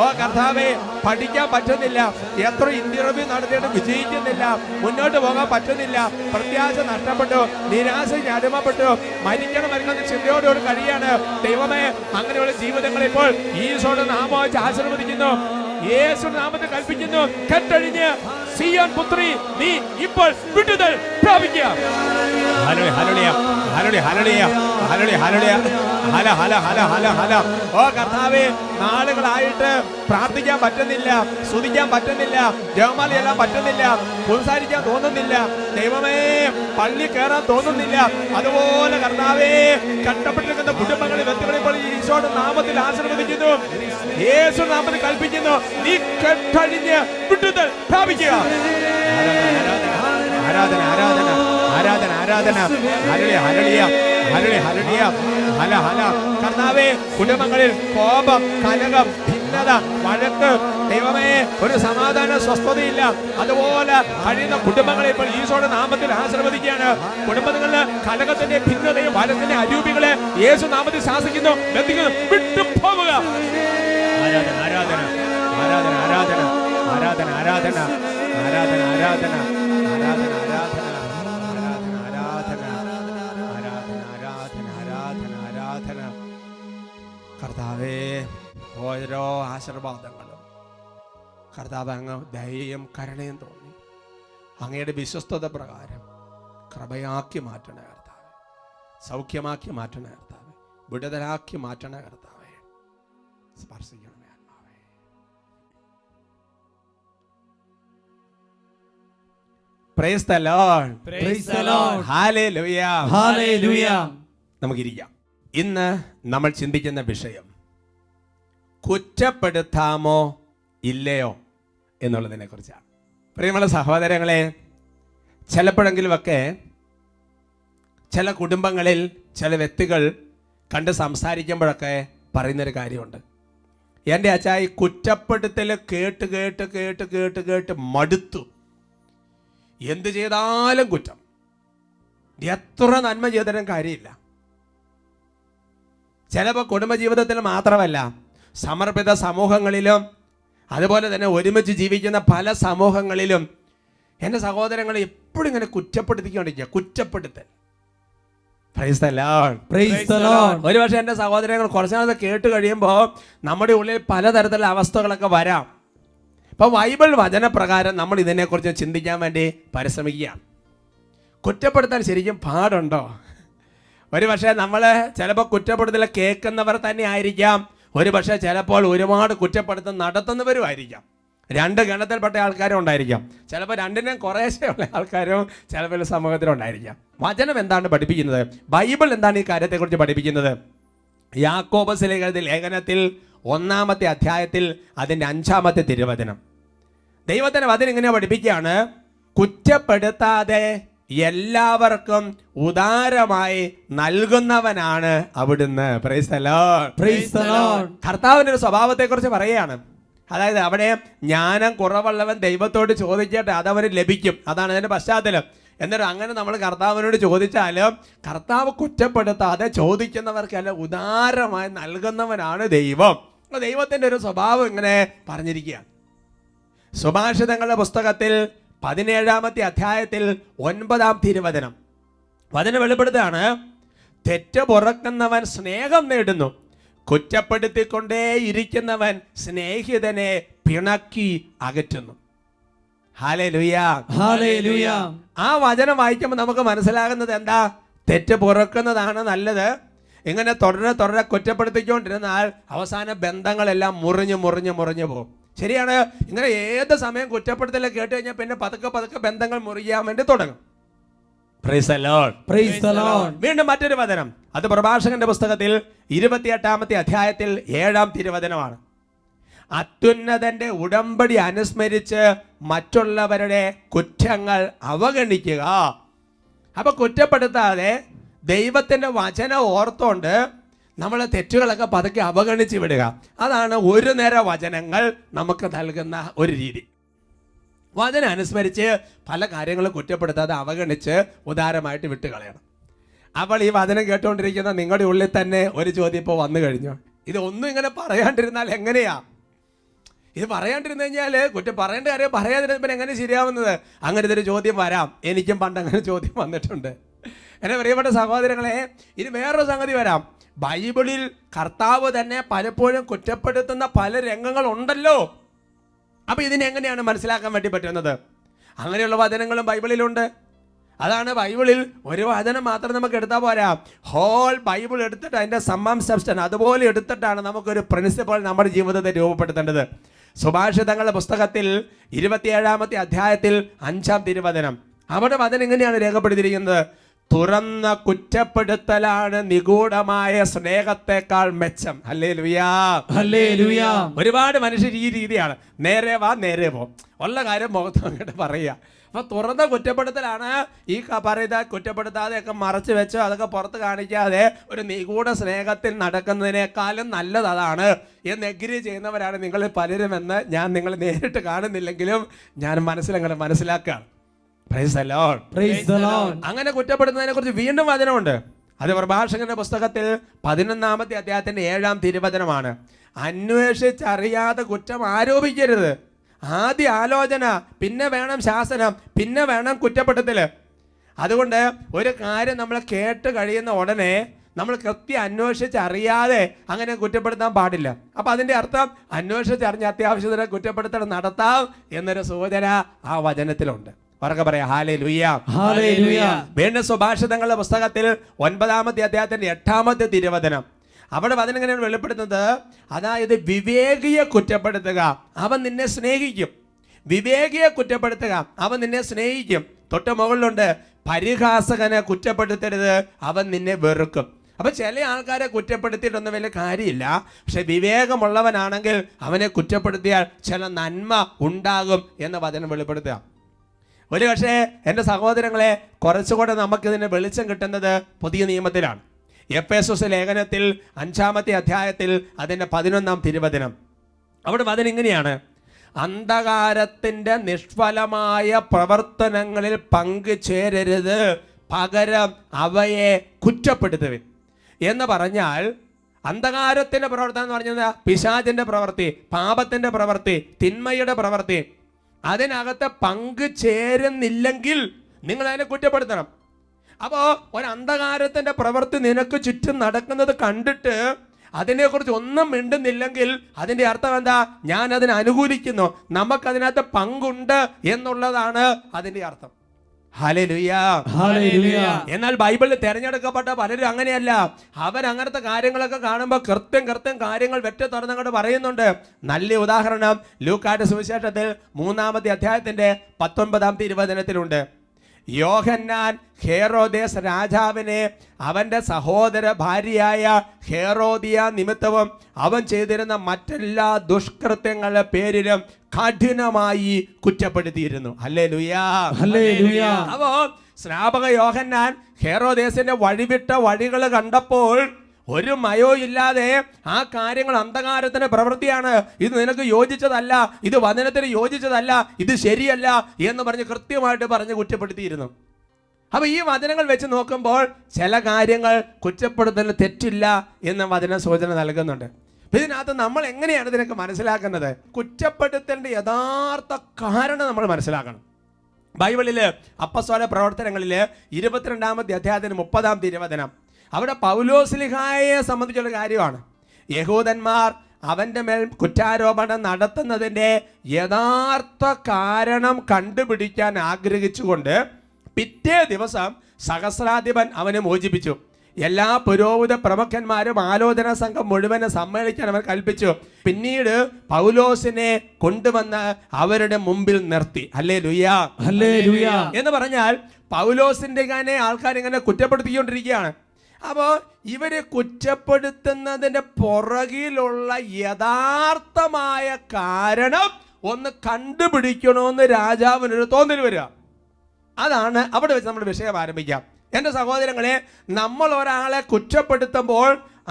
ഓ കർത്താവേ, പഠിക്കാൻ പറ്റുന്നില്ല, എത്ര ഇന്റർവ്യൂ നടത്തിയിട്ട് വിജയിക്കുന്നില്ല, മുന്നോട്ട് പോകാൻ പറ്റുന്നില്ല, പ്രത്യാശ നഷ്ടപ്പെട്ടു, നിരാശയ്ക്ക് അടിമപ്പെട്ടു, മരിക്കണം ചിന്തയോടുകൂടി കഴിയാണ്. ദൈവമേ, അങ്ങനെയുള്ള ജീവിതങ്ങൾ ഇപ്പോൾ ഈശോയുടെ നാമം വെച്ച് ആശീർവദിക്കുന്നു. യേശു നാമത്തിൽ കൽപ്പിക്കുന്നു, കെട്ടഴിഞ്ഞ് സിയോൻ പുത്രി നീ ഇപ്പോൾ വിടുതൽ പ്രാപിക്കുക. Hallelujah, hallelujah, hallelujah, hallelujah, hallelujah, ഹല ഹല ഹല ഹല ഹല. ഓ കർത്താവേ, നാളുകളായിട്ട് പ്രാർത്ഥിക്കാൻ പറ്റുന്നില്ല, സ്തുതിക്കാൻ പറ്റുന്നില്ല, ജപമാല എല്ലാം പറ്റുന്നില്ല, സംസാരിക്കാൻ തോന്നുന്നില്ല, ദൈവമേ പള്ളി കയറാൻ തോന്നുന്നില്ല. അതുപോലെ കർത്താവേ, കഷ്ടപ്പെട്ടിരിക്കുന്ന കുടുംബങ്ങളിൽ വ്യക്തികളെ ഇപ്പോൾ ഈശോയുടെ നാമത്തിൽ ആശീർവദിക്കുന്നു, യേശു നാമത്തിൽ കൽപ്പിക്കുന്നു, നീ കെട്ടഴിഞ്ഞ് വിടുതൽ പ്രാപിക്കുക. ആരാധന ആരാധന ആരാധന ആരാധന, ഹല്ലേലൂയ, ഹല്ലേലൂയ, ഹല്ലേലൂയ, ഹല്ലേലൂയ, ഹല ഹല. കർത്താവേ, കുടുംബങ്ങളിൽ കോപം, കലഹം, ഭിന്നത, വഴക്ക്, ദൈവമേ ഒരു സമാധാന സ്വസ്ഥതയില്ല, അതുപോലെ കഴിയുന്ന കുടുംബങ്ങളെ ഇപ്പോൾ ഈശോയുടെ നാമത്തിൽ ആശീർവദിക്കുകയാണ്. കുടുംബങ്ങളിലെ കലഹത്തിന്റെ, ഭിന്നതയും വഴക്കിന്റെ അരൂപികളെ യേശു നാമത്തിൽ ശാസിക്കുന്നു, ബന്ധിക്കുന്നു, വിട്ടുപോവുക. ആരാധന ആരാധന ആരാധന ആരാധന ആരാധന ആരാധന ആരാധന ആരാധന ആരാധന ആരാധന ആരാധന ആരാധന. കർത്താവേ, ഓരോ ആശീർവാദങ്ങളും കർത്താവ് അങ്ങ് ദയയും കരുണയും തോന്നി അങ്ങയുടെ വിശ്വസ്തത പ്രകാരം കൃപയാക്കി മാറ്റണേ കർത്താവേ, സൗഖ്യമാക്കി മാറ്റണേ കർത്താവേ, വിടുതലാക്കി മാറ്റണേ കർത്താവേ, സ്പർശിക്കണമേ ആത്മാവേ. Praise the Lord. Praise the Lord. Hallelujah. Hallelujah. നമുക്കിരിക്കാം. ഇന്ന് നമ്മൾ ചിന്തിക്കുന്ന വിഷയം കുറ്റപ്പെടുത്താമോ ഇല്ലയോ എന്നുള്ളതിനെ കുറിച്ചാണ്. പ്രിയമുള്ള സഹോദരങ്ങളെ, ചിലപ്പോഴെങ്കിലുമൊക്കെ ചില കുടുംബങ്ങളിൽ ചില വ്യക്തികൾ കണ്ട് സംസാരിക്കുമ്പോഴൊക്കെ പറയുന്നൊരു കാര്യമുണ്ട്, എൻ്റെ അച്ചായി കുറ്റപ്പെടുത്തൽ കേട്ട് കേട്ട് കേട്ട് കേട്ട് കേട്ട് മടുത്തു, എന്ത് ചെയ്താലും കുറ്റം, എത്ര നന്മ ചെയ്തിട്ടും കാര്യമില്ല. ചിലപ്പോൾ കുടുംബജീവിതത്തിൽ മാത്രമല്ല, സമർപ്പിത സമൂഹങ്ങളിലും അതുപോലെ തന്നെ ഒരുമിച്ച് ജീവിക്കുന്ന പല സമൂഹങ്ങളിലും എൻ്റെ സഹോദരങ്ങളെ എപ്പോഴും ഇങ്ങനെ കുറ്റപ്പെടുത്തിക്കൊണ്ടിരിക്കുക, കുറ്റപ്പെടുത്തൽ. Praise the Lord. Praise the Lord. ഒരു പക്ഷേ എൻ്റെ സഹോദരങ്ങൾ കുറച്ച് നാൾ കേട്ട് കഴിയുമ്പോൾ നമ്മുടെ ഉള്ളിൽ പലതരത്തിലുള്ള അവസ്ഥകളൊക്കെ വരാം. അപ്പോൾ ബൈബിൾ വചനപ്രകാരം നമ്മൾ ഇതിനെക്കുറിച്ച് ചിന്തിക്കാൻ വേണ്ടി പരിശ്രമിക്കുകയാണ്. കുറ്റപ്പെടുത്താൻ ശരിക്കും പാടുണ്ടോ? ഒരു പക്ഷേ നമ്മൾ ചിലപ്പോൾ കുറ്റപ്പെടുത്തൽ കേൾക്കുന്നവർ തന്നെ ആയിരിക്കാം, ഒരു പക്ഷേ ചിലപ്പോൾ ഒരുപാട് കുറ്റപ്പെടുത്തൽ നടത്തുന്നവരും ആയിരിക്കാം. രണ്ട് ഗണത്തിൽപ്പെട്ട ആൾക്കാരും ഉണ്ടായിരിക്കാം, ചിലപ്പോൾ രണ്ടിനും കുറേശ്ശെയുള്ള ആൾക്കാരും ചിലപ്പോൾ സമൂഹത്തിലുണ്ടായിരിക്കാം. വചനം എന്താണ് പഠിപ്പിക്കുന്നത്? ബൈബിൾ എന്താണ് ഈ കാര്യത്തെക്കുറിച്ച് പഠിപ്പിക്കുന്നത്? യാക്കോബ് ലേഖനത്തിൽ 1-ാമത്തെ അധ്യായത്തിൽ അതിൻ്റെ 5-ാമത്തെ തിരുവചനം ദൈവത്തിൻ്റെ വചനം ഇങ്ങനെ പഠിപ്പിക്കുകയാണ്, കുറ്റപ്പെടുത്താതെ എല്ലാവർക്കും ഉദാരമായി നൽകുന്നവനാണ് അവിടുന്ന്. Price the Lord. Praise the Lord. കർത്താവിൻ്റെ ഒരു സ്വഭാവത്തെക്കുറിച്ച് പറയുകയാണ്. അതായത് അവിടെ ജ്ഞാനം കുറവുള്ളവൻ ദൈവത്തോട് ചോദിക്കട്ടെ, അതവന് ലഭിക്കും. അതാണ് അതിൻ്റെ പശ്ചാത്തലം. എന്നിട്ട് അങ്ങനെ നമ്മൾ കർത്താവിനോട് ചോദിച്ചാലും കർത്താവ് കുറ്റപ്പെടുത്താതെ ചോദിക്കുന്നവർക്കല്ല ഉദാരമായി നൽകുന്നവനാണ് ദൈവം. ദൈവത്തിൻ്റെ ഒരു സ്വഭാവം ഇങ്ങനെ പറഞ്ഞിരിക്കുകയാണ്. സുഭാഷിതങ്ങളുടെ പുസ്തകത്തിൽ 17-ാമത്തെ അധ്യായത്തിൽ 9-ാം തിരുവചനം വചനം വെളിപ്പെടുത്തുകയാണ്, തെറ്റ് പൊറുക്കുന്നവൻ സ്നേഹം നേടുന്നു, കുറ്റപ്പെടുത്തിക്കൊണ്ടേ ഇരിക്കുന്നവൻ സ്നേഹിതനെ പിണക്കി അകറ്റുന്നു. Hallelujah, hallelujah. ആ വചനം വായിക്കുമ്പോൾ നമുക്ക് മനസ്സിലാകുന്നത് എന്താ? തെറ്റ് പൊറുക്കുന്നതാണ് നല്ലത്. ഇങ്ങനെ തുടരെ കുറ്റപ്പെടുത്തിക്കൊണ്ടിരുന്നാൽ അവസാന ബന്ധങ്ങളെല്ലാം മുറിഞ്ഞു പോകും. ശരിയാണ്. ഇങ്ങനെ ഏത് സമയം കുറ്റപ്പെടുത്തൽ കേട്ട് കഴിഞ്ഞാൽ പിന്നെ പതുക്കെ ബന്ധങ്ങൾ മുറിയാൻ വേണ്ടി തുടങ്ങും. Praise the Lord. Praise the Lord. വീണ്ടും മറ്റൊരു വചനം, അത് പ്രഭാഷകന്റെ പുസ്തകത്തിൽ 28-ാമത്തെ അധ്യായത്തിൽ 7-ാം തിരുവചനമാണ്. അത്യുന്നതന്റെ ഉടമ്പടി അനുസ്മരിച്ച് മറ്റുള്ളവരുടെ കുറ്റങ്ങൾ അവഗണിക്കുക. അപ്പൊ കുറ്റപ്പെടുത്താതെ ദൈവത്തിന്റെ വചനം ഓർത്തോണ്ട് നമ്മളെ തെറ്റുകളൊക്കെ പതുക്കെ അവഗണിച്ച് വിടുക. അതാണ് ഒരു നേര വചനങ്ങൾ നമുക്ക് നൽകുന്ന ഒരു രീതി. വചനം അനുസ്മരിച്ച് പല കാര്യങ്ങളും കുറ്റപ്പെടുത്താതെ അവഗണിച്ച് ഉദാരമായിട്ട് വിട്ടുകളയണം. അപ്പോൾ ഈ വചനം കേട്ടുകൊണ്ടിരിക്കുന്ന നിങ്ങളുടെ ഉള്ളിൽ തന്നെ ഒരു ചോദ്യം ഇപ്പോൾ വന്നു കഴിഞ്ഞു, ഇതൊന്നും ഇങ്ങനെ പറയാണ്ടിരുന്നാൽ എങ്ങനെയാ? ഇത് പറയാണ്ടിരുന്നു കഴിഞ്ഞാൽ കുറ്റം പറയേണ്ട കാര്യം പറയാതിരുന്നപ്പോൾ എങ്ങനെ ശരിയാവുന്നത്? അങ്ങനത്തെ ഒരു ചോദ്യം വരാം. എനിക്കും പണ്ട് അങ്ങനെ ചോദ്യം വന്നിട്ടുണ്ട്. എന്നെ പ്രിയപ്പെട്ട സഹോദരങ്ങളെ, ഇനി വേറൊരു സംഗതി വരാം. ബൈബിളിൽ കർത്താവ് തന്നെ പലപ്പോഴും കുറ്റപ്പെടുത്തുന്ന പല രംഗങ്ങളുണ്ടല്ലോ. അപ്പൊ ഇതിനെങ്ങനെയാണ് മനസ്സിലാക്കാൻ വേണ്ടി പറ്റുന്നത്? അങ്ങനെയുള്ള വചനങ്ങളും ബൈബിളിലുണ്ട്. അതാണ് ബൈബിളിൽ ഒരു വചനം മാത്രം നമുക്ക് എടുത്താൽ പോരാ, ഹോൾ ബൈബിൾ എടുത്തിട്ട് അതിൻ്റെ സമ്മം സബ്സ്റ്റൻസ് അതുപോലെ എടുത്തിട്ടാണ് നമുക്കൊരു പ്രിൻസിപ്പൾ നമ്മുടെ ജീവിതത്തെ രൂപപ്പെടുത്തേണ്ടത്. സുഭാഷിതങ്ങളുടെ പുസ്തകത്തിൽ 27-ാമത്തെ അധ്യായത്തിൽ 5-ാം തിരുവചനം, അവിടെ വചനം ഇങ്ങനെയാണ് രേഖപ്പെടുത്തിയിരിക്കുന്നത്: തുറന്ന കുറ്റപ്പെടുത്തലാണ് നിഗൂഢമായ സ്നേഹത്തെക്കാൾ മെച്ചം. ഹല്ലേലൂയാ, ഹല്ലേലൂയാ. ഒരുപാട് മനുഷ്യർ ഈ രീതിയാണ്, നേരെ വാ നേരെ പോ, ഉള്ള കാര്യം മുഖത്ത് നോക്കിയിട്ട് പറയുക. അപ്പൊ തുറന്ന കുറ്റപ്പെടുത്തലാണ് ഈ പറയുന്ന കുറ്റപ്പെടുത്താതെയൊക്കെ മറച്ചു വെച്ചോ അതൊക്കെ പുറത്ത് കാണിക്കാതെ ഒരു നിഗൂഢ സ്നേഹത്തിൽ നടക്കുന്നതിനേക്കാളും നല്ലത് അതാണ് എന്ന് എഗ്രി ചെയ്യുന്നവരാണ് നിങ്ങൾ പലരും എന്ന് ഞാൻ നിങ്ങൾ നേരിട്ട് കാണുന്നില്ലെങ്കിലും ഞാൻ മനസ്സിലങ്ങനെ മനസ്സിലാക്കുകയാണ്. Price the Lord, praise the Lord. അങ്ങനെ കുറ്റപ്പെടുത്തുന്നതിനെ കുറിച്ച് വീണ്ടും വചനമുണ്ട്. അത് പ്രഭാഷകന്റെ പുസ്തകത്തിൽ 11-ാമത്തെ അധ്യായത്തിന്റെ 7-ാം തിരുവചനമാണ്. അന്വേഷിച്ചറിയാതെ കുറ്റം ആരോപിക്കരുത്. ആദ്യ ആലോചന, പിന്നെ വേണം ശാസനം, പിന്നെ വേണം കുറ്റപ്പെടുത്തല്. അതുകൊണ്ട് ഒരു കാര്യം നമ്മൾ കേട്ട് കഴിയുന്ന ഉടനെ നമ്മൾ കൃത്യം അന്വേഷിച്ചറിയാതെ അങ്ങനെ കുറ്റപ്പെടുത്താൻ പാടില്ല. അപ്പം അതിൻ്റെ അർത്ഥം അന്വേഷിച്ചറിഞ്ഞ് അത്യാവശ്യത്തിന് കുറ്റപ്പെടുത്തൽ നടത്താം എന്നൊരു സൂചന ആ വചനത്തിലുണ്ട്. ഉറക്കെ പറയാം ഹല്ലേലൂയ, ഹല്ലേലൂയ. വീണ്ടും സുഭാഷിതങ്ങളുടെ പുസ്തകത്തിൽ 9-ാമത്തെ അധ്യായത്തിന്റെ 8-ാമത്തെ തിരുവചനം, അവിടെ വചനം ഇങ്ങനെയാണ് വെളിപ്പെടുത്തുന്നത്. അതായത് വിവേകിയെ കുറ്റപ്പെടുത്തുക, അവൻ നിന്നെ സ്നേഹിക്കും. വിവേകിയെ കുറ്റപ്പെടുത്തുക, അവൻ നിന്നെ സ്നേഹിക്കും. തൊട്ട് മുകളിലുണ്ട്, പരിഹാസകനെ കുറ്റപ്പെടുത്തരുത്, അവൻ നിന്നെ വെറുക്കും. അപ്പൊ ചില ആൾക്കാരെ കുറ്റപ്പെടുത്തിയിട്ടൊന്നും വലിയ കാര്യമില്ല. പക്ഷെ വിവേകമുള്ളവനാണെങ്കിൽ അവനെ കുറ്റപ്പെടുത്തിയാൽ ചില നന്മ ഉണ്ടാകും എന്ന് വചനം വെളിപ്പെടുത്തുക. ഒരു പക്ഷേ എൻ്റെ സഹോദരങ്ങളെ, കുറച്ചുകൂടെ നമുക്കിതിന് വെളിച്ചം കിട്ടുന്നത് പുതിയ നിയമത്തിലാണ്. എഫേസസ് ലേഖനത്തിൽ 5-ാമത്തെ അധ്യായത്തിൽ അതിൻ്റെ 11-ാം തിരുവചനം, അവിടെ വചനം ഇങ്ങനെയാണ്: അന്ധകാരത്തിൻ്റെ നിഷ്ഫലമായ പ്രവർത്തനങ്ങളിൽ പങ്കുചേരരുത്, പകരം അവയെ കുറ്റപ്പെടുത്തുവിൻ. എന്ന് പറഞ്ഞാൽ അന്ധകാരത്തിൻ്റെ പ്രവർത്തനം എന്ന് പറഞ്ഞാൽ പിശാചിൻ്റെ പ്രവൃത്തി, പാപത്തിൻ്റെ പ്രവൃത്തി, തിന്മയുടെ പ്രവൃത്തി. അതിനകത്ത് പങ്കുചേരുന്നില്ലെങ്കിൽ നിങ്ങൾ അതിനെ കുറ്റപ്പെടുത്തണം. അപ്പോൾ ഒരു അന്ധകാരത്തിൻ്റെ പ്രവൃത്തി നിനക്ക് ചുറ്റും നടക്കുന്നത് കണ്ടിട്ട് അതിനെക്കുറിച്ച് ഒന്നും മിണ്ടുന്നില്ലെങ്കിൽ അതിൻ്റെ അർത്ഥം എന്താ? ഞാൻ അതിനെ അനുകൂലിക്കുന്നു, നമുക്കതിനകത്ത് പങ്കുണ്ട് എന്നുള്ളതാണ് അതിൻ്റെ അർത്ഥം. Hallelujah, hallelujah. എന്നാൽ ബൈബിളിൽ തിരഞ്ഞെടുക്കപ്പെട്ട പലരും അങ്ങനെയല്ല. അവരങ്ങനത്തെ കാര്യങ്ങളൊക്കെ കാണുമ്പോൾ കൃത്യം കാര്യങ്ങൾ വെട്ടി തുറന്നങ്ങോട്ട് പറയുന്നുണ്ട്. നല്ല ഉദാഹരണം ലൂക്കായുടെ സുവിശേഷത്തിൽ 3-ാമത്തെ അധ്യായത്തിന്റെ 19-ാം തിരുവചനത്തിലുണ്ട്. യോഹന്നാൻ ഹെറോദേസ് രാജാവിനെ അവൻ്റെ സഹോദര ഭാര്യയായ ഹെറോദിയ നിമിത്തവും അവൻ ചെയ്തിരുന്ന മറ്റെല്ലാ ദുഷ്കൃത്യങ്ങളുടെ പേരിലും കഠിനമായി കുറ്റപ്പെടുത്തിയിരുന്നു. ഹല്ലേലൂയാ, ഹല്ലേലൂയാ. അപ്പോ സ്നാപക യോഹന്നാൻ ഹെറോദേസിന്റെ വഴിവിട്ട വഴികൾ കണ്ടപ്പോൾ ഒരു മയോ ഇല്ലാതെ ആ കാര്യങ്ങൾ അന്ധകാരത്തിന്റെ പ്രവൃത്തിയാണ്, ഇത് നിനക്ക് യോജിച്ചതല്ല, ഇത് വചനത്തിന് യോജിച്ചതല്ല, ഇത് ശരിയല്ല എന്ന് പറഞ്ഞ് കൃത്യമായിട്ട് പറഞ്ഞ് കുറ്റപ്പെടുത്തിയിരുന്നു. അപ്പൊ ഈ വചനങ്ങൾ വെച്ച് നോക്കുമ്പോൾ ചില കാര്യങ്ങൾ കുറ്റപ്പെടുത്തൽ തെറ്റില്ല എന്ന വചന സൂചന നൽകുന്നുണ്ട്. ഇതിനകത്ത് നമ്മൾ എങ്ങനെയാണ് ഇതിനൊക്കെ മനസ്സിലാക്കുന്നത്? കുറ്റപ്പെടുത്തലിന്റെ യഥാർത്ഥ കാരണം നമ്മൾ മനസ്സിലാക്കണം. ബൈബിളില് അപ്പസ്തോല പ്രവർത്തനങ്ങളില് 22-ാമത്തെ അധ്യായത്തിന് 30-ാം തിരുവചനം, അവിടെ പൗലോസ്ലിഹായെ സംബന്ധിച്ചുള്ള കാര്യമാണ്. യഹൂദന്മാർ അവൻ്റെ മേൽ കുറ്റാരോപണം നടത്തുന്നതിൻ്റെ യഥാർത്ഥ കാരണം കണ്ടുപിടിക്കാൻ ആഗ്രഹിച്ചുകൊണ്ട് പിറ്റേ ദിവസം സഹസ്രാധിപൻ അവനെ മോചിപ്പിച്ചു. എല്ലാ പുരോഹിത പ്രമുഖന്മാരും ആലോചന സംഘം മുഴുവനെ സമ്മേളിക്കാൻ അവർ കൽപ്പിച്ചു. പിന്നീട് പൗലോസിനെ കൊണ്ടുവന്ന് അവരുടെ മുമ്പിൽ നിർത്തി. ഹല്ലേലൂയാ, ഹല്ലേലൂയാ. എന്ന് പറഞ്ഞാൽ പൗലോസിന്റെ ആൾക്കാരിങ്ങനെ കുറ്റപ്പെടുത്തിക്കൊണ്ടിരിക്കുകയാണ്. അപ്പോൾ ഇവരെ കുറ്റപ്പെടുത്തുന്നതിൻ്റെ പുറകിലുള്ള യഥാർത്ഥമായ കാരണം ഒന്ന് കണ്ടുപിടിക്കണമെന്ന് രാജാവിനൊരു തോന്നൽ വരിക. അതാണ് അവിടെ വെച്ച് നമ്മൾ വിഷയം ആരംഭിക്കാം. എൻ്റെ സഹോദരങ്ങളെ, നമ്മൾ ഒരാളെ കുറ്റപ്പെടുത്തുമ്പോൾ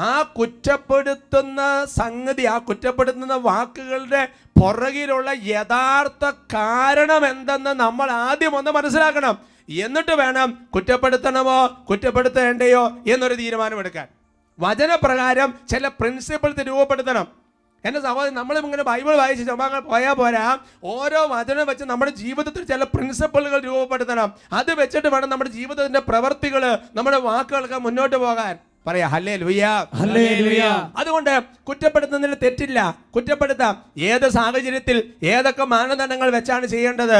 ആ കുറ്റപ്പെടുത്തുന്ന സംഗതി, ആ കുറ്റപ്പെടുത്തുന്ന വാക്കുകളുടെ പുറകിലുള്ള യഥാർത്ഥ കാരണം എന്തെന്ന് നമ്മൾ ആദ്യം ഒന്ന് മനസ്സിലാക്കണം. എന്നിട്ട് വേണം കുറ്റപ്പെടുത്തണമോ കുറ്റപ്പെടുത്തേണ്ടയോ എന്നൊരു തീരുമാനമെടുക്കാൻ. വചനപ്രകാരം ചില പ്രിൻസിപ്പിൾസ് രൂപപ്പെടുത്തണം. എൻ്റെ സഹോദരൻ, നമ്മളും ഇങ്ങനെ ബൈബിൾ വായിച്ച് ചുമ്മാ പോയാൽ പോരാ, ഓരോ വചനം വെച്ച് നമ്മുടെ ജീവിതത്തിൽ ചില പ്രിൻസിപ്പിളുകൾ രൂപപ്പെടുത്തണം. അത് വെച്ചിട്ട് വേണം നമ്മുടെ ജീവിതത്തിൻ്റെ പ്രവർത്തികൾ, നമ്മുടെ വാക്കുകളൊക്കെ മുന്നോട്ട് പോകാൻ. പറയാ ഹല്ലേലൂയ. ഹല്ലേലൂയ. അതുകൊണ്ട് കുറ്റപ്പെടുത്തുന്നതിൽ തെറ്റില്ല, കുറ്റപ്പെടുത്താം. ഏത് സാഹചര്യത്തിൽ ഏതൊക്കെ മാനദണ്ഡങ്ങൾ വെച്ചാണ് ചെയ്യേണ്ടത്?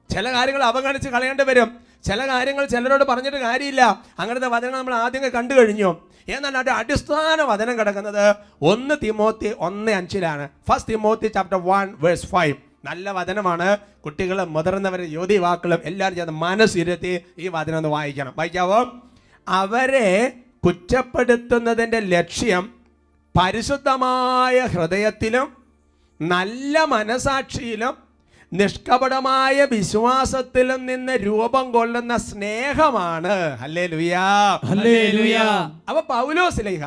ചില കാര്യങ്ങൾ അവഗണിച്ച് കളയേണ്ടി വരും. ചില കാര്യങ്ങൾ ചിലരോട് പറഞ്ഞിട്ട് കാര്യമില്ല. അങ്ങനത്തെ വചനങ്ങൾ നമ്മൾ ആദ്യമേ കണ്ടു കഴിഞ്ഞു. എന്നാൽ അതിന്റെ അടിസ്ഥാന വചനം കിടക്കുന്നത് 1 തിമോത്തി 1:5 ഫസ്റ്റ് തിമോത്തി ചാപ്റ്റർ 1:5. നല്ല വചനമാണ്. കുട്ടികൾ, മുതിർന്നവരും യുവതിവാക്കളും എല്ലാവരും ചേർന്ന് മനസ്സിരുത്തി ഈ വചനം ഒന്ന് വായിക്കണം. വായിക്കാവോ? അവരെ കുറ്റപ്പെടുത്തുന്നതിൻ്റെ ലക്ഷ്യം പരിശുദ്ധമായ ഹൃദയത്തിലും നല്ല മനസാക്ഷിയിലും നിഷ്കപടമായ വിശ്വാസത്തിലും നിന്ന് രൂപം കൊള്ളുന്ന സ്നേഹമാണ്. ഹല്ലേലൂയ. ഹല്ലേലൂയ. അപ്പൊ പൗലോസ്ലീഹ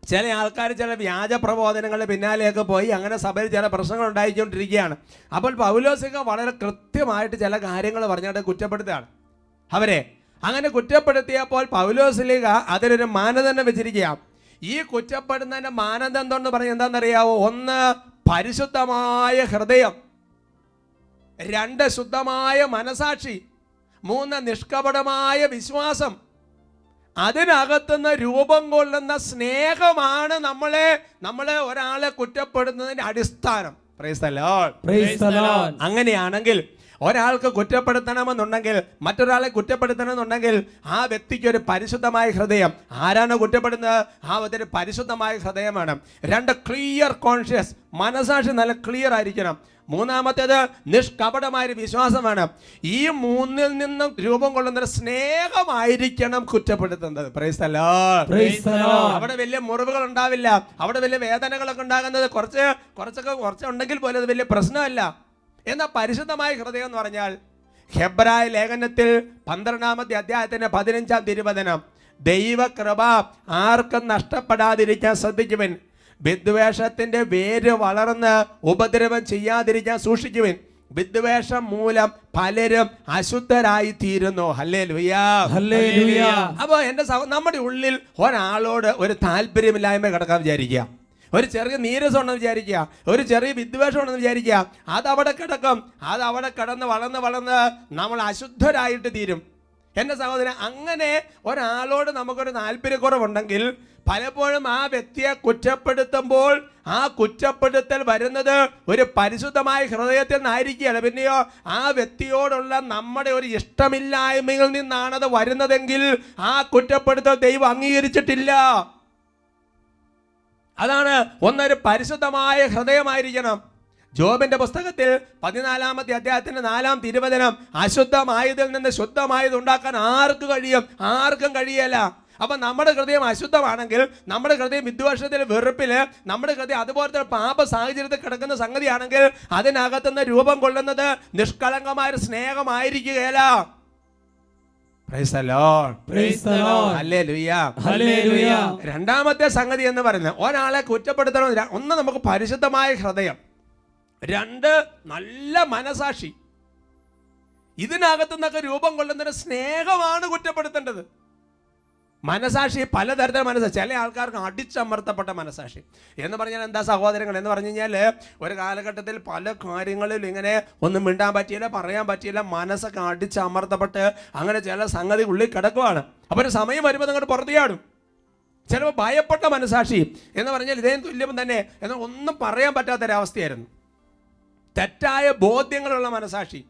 ചില ആൾക്കാർ ചില വ്യാജ പ്രബോധനങ്ങളുടെ പിന്നാലെയൊക്കെ പോയി അങ്ങനെ സഭയിൽ ചില പ്രശ്നങ്ങൾ ഉണ്ടായിക്കൊണ്ടിരിക്കുകയാണ്. അപ്പോൾ പൗലോസ്ലീഹ വളരെ കൃത്യമായിട്ട് ചില കാര്യങ്ങൾ പറഞ്ഞിട്ട് കുറ്റപ്പെടുത്തുകയാണ് അവരെ. അങ്ങനെ കുറ്റപ്പെടുത്തിയപ്പോൾ പൗലോസ്ലീഹ അതിനൊരു മാനദണ്ഡം വെച്ചിരിക്കുക. ഈ കുറ്റപ്പെടുന്നതിന്റെ മാനദണ്ഡം എന്ന് പറഞ്ഞാൽ എന്താണെന്നറിയാവോ? 1 പരിശുദ്ധമായ ഹൃദയം, 2 ശുദ്ധമായ മനസാക്ഷി, 3 നിഷ്കപടമായ വിശ്വാസം. അതിനകത്തുനിന്ന് രൂപം കൊള്ളുന്ന സ്നേഹമാണ് നമ്മളെ ഒരാളെ കുറ്റപ്പെടുന്നതിന്റെ അടിസ്ഥാനം. Price the Lord. Praise the Lord. അങ്ങനെയാണെങ്കിൽ ഒരാൾക്ക് കുറ്റപ്പെടുത്തണമെന്നുണ്ടെങ്കിൽ, മറ്റൊരാളെ കുറ്റപ്പെടുത്തണമെന്നുണ്ടെങ്കിൽ ആ വ്യക്തിക്ക് ഒരു പരിശുദ്ധമായ ഹൃദയം. ആരാണ് കുറ്റപ്പെടുന്നത്? ആ ഒരു പരിശുദ്ധമായ ഹൃദയമാണ്. 2 ക്ലിയർ കോൺഷ്യസ്, മനസാക്ഷി നല്ല ക്ലിയർ ആയിരിക്കണം. 3-മത്തേത് നിഷ്കപടമായ വിശ്വാസമാണ്. ഈ 3-ൽ നിന്നും രൂപം കൊള്ളുന്ന സ്നേഹമായിരിക്കണം കുറ്റപ്പെടുത്തുന്നത്. Praise the Lord. Praise the Lord. അവിടെ വലിയ മുറിവുകൾ ഉണ്ടാവില്ല, അവിടെ വലിയ വേദനകളൊക്കെ ഉണ്ടാകുന്നത് കുറച്ച് ഉണ്ടെങ്കിൽ പോലും അത് വലിയ പ്രശ്നമല്ല. എന്നാൽ പരിശുദ്ധമായ ഹൃദയം എന്ന് പറഞ്ഞാൽ ഹെബ്രായ ലേഖനത്തിൽ 12-ാമത്തെ അധ്യായത്തിന്റെ 15-ാം തിരുവചനം, ദൈവകൃപ ആർക്കും നഷ്ടപ്പെടാതിരിക്കാൻ ശ്രദ്ധിക്കുവിൻ, വിദ്വേഷത്തിന്റെ വേര് വളർന്ന് ഉപദ്രവം ചെയ്യാതിരിക്കാൻ സൂക്ഷിക്കുവിൻ, വിദ്വേഷം മൂലം പലരും അശുദ്ധരായി തീരുന്നു. ഹല്ലേലൂയ. ഹല്ലേലൂയ. അപ്പൊ എന്റെ നമ്മുടെ ഉള്ളിൽ ഒരാളോട് ഒരു താല്പര്യമില്ലായ്മ കിടക്കാൻ വിചാരിക്കുക, ഒരു ചെറിയ നീരസമുണ്ടെന്ന് വിചാരിക്കുക, ഒരു ചെറിയ വിദ്വേഷമുണ്ടെന്ന് വിചാരിക്കുക. അതവിടെ കിടക്കും. അതവിടെ കിടന്ന് വളർന്ന് നമ്മൾ അശുദ്ധരായിട്ട് തീരും. എൻ്റെ സഹോദരൻ, അങ്ങനെ ഒരാളോട് നമുക്കൊരു താല്പര്യക്കുറവുണ്ടെങ്കിൽ പലപ്പോഴും ആ വ്യക്തിയെ കുറ്റപ്പെടുത്തുമ്പോൾ ആ കുറ്റപ്പെടുത്തൽ വരുന്നത് ഒരു പരിശുദ്ധമായ ഹൃദയത്തിൽ നിന്നായിരിക്കുകയാണ്. പിന്നെയോ ആ വ്യക്തിയോടുള്ള നമ്മുടെ ഒരു ഇഷ്ടമില്ലായ്മയിൽ നിന്നാണത് വരുന്നതെങ്കിൽ ആ കുറ്റപ്പെടുത്തൽ ദൈവം അംഗീകരിച്ചിട്ടില്ല. അതാണ് ഒരു പരിശുദ്ധമായ ഹൃദയമായിരിക്കണം. ജോബിന്റെ പുസ്തകത്തിൽ 14-ാമത്തെ അധ്യായത്തിന്റെ 4-ാം തിരുവചനം, അശുദ്ധമായതിൽ നിന്ന് ശുദ്ധമായത് ഉണ്ടാക്കാൻ ആർക്കും കഴിയല്ല. അപ്പൊ നമ്മുടെ ഹൃദയം അശുദ്ധമാണെങ്കിൽ, നമ്മുടെ ഹൃദയം വിദ്വേഷത്തിൽ, വെറുപ്പില്, നമ്മുടെ ഹൃദയം അതുപോലത്തെ പാപ സാഹചര്യത്തിൽ കിടക്കുന്ന സംഗതിയാണെങ്കിൽ അതിനകത്തുനിന്ന് രൂപം കൊള്ളുന്നത് നിഷ്കളങ്കമായ സ്നേഹമായിരിക്കുകയല്ല. Praise the Lord. Praise the Lord. Hallelujah. Hallelujah. 2-ാമത്തെ സംഗതി എന്ന് പറയുന്നത്, ഒരാളെ കുറ്റപ്പെടുത്തണം. 1 നമുക്ക് പരിശുദ്ധമായ ഹൃദയം, 2 നല്ല മനസാക്ഷി. ഇതിനകത്തു നിന്നൊക്കെ രൂപം കൊള്ളുന്ന സ്നേഹമാണ് കുറ്റപ്പെടുത്തേണ്ടത്. മനസാക്ഷി പലതരത്തിലുള്ള മനസ്സാക്ഷി. ചില ആൾക്കാർക്ക് അടിച്ചമർത്തപ്പെട്ട മനസാക്ഷി എന്ന് പറഞ്ഞാൽ എന്താ സഹോദരങ്ങൾ എന്ന് പറഞ്ഞു കഴിഞ്ഞാൽ, ഒരു കാലഘട്ടത്തിൽ പല കാര്യങ്ങളിലും ഇങ്ങനെ ഒന്നും മിണ്ടാൻ പറ്റിയില്ല, പറയാൻ പറ്റിയില്ല, മനസ്സൊക്കെ അടിച്ചമർത്തപ്പെട്ട് അങ്ങനെ ചില സംഗതി ഉള്ളിൽ കിടക്കുവാണ്. അപ്പോൾ ഒരു സമയം വരുമ്പോൾ അങ്ങോട്ട് പുറത്തിയാടും. ചിലപ്പോൾ ഭയപ്പെട്ട മനസാക്ഷി എന്ന് പറഞ്ഞാൽ ഇതേ തുല്യം തന്നെ, എന്നാൽ ഒന്നും പറയാൻ പറ്റാത്തൊരവസ്ഥയായിരുന്നു. തെറ്റായ ബോധ്യങ്ങളുള്ള മനസാക്ഷി,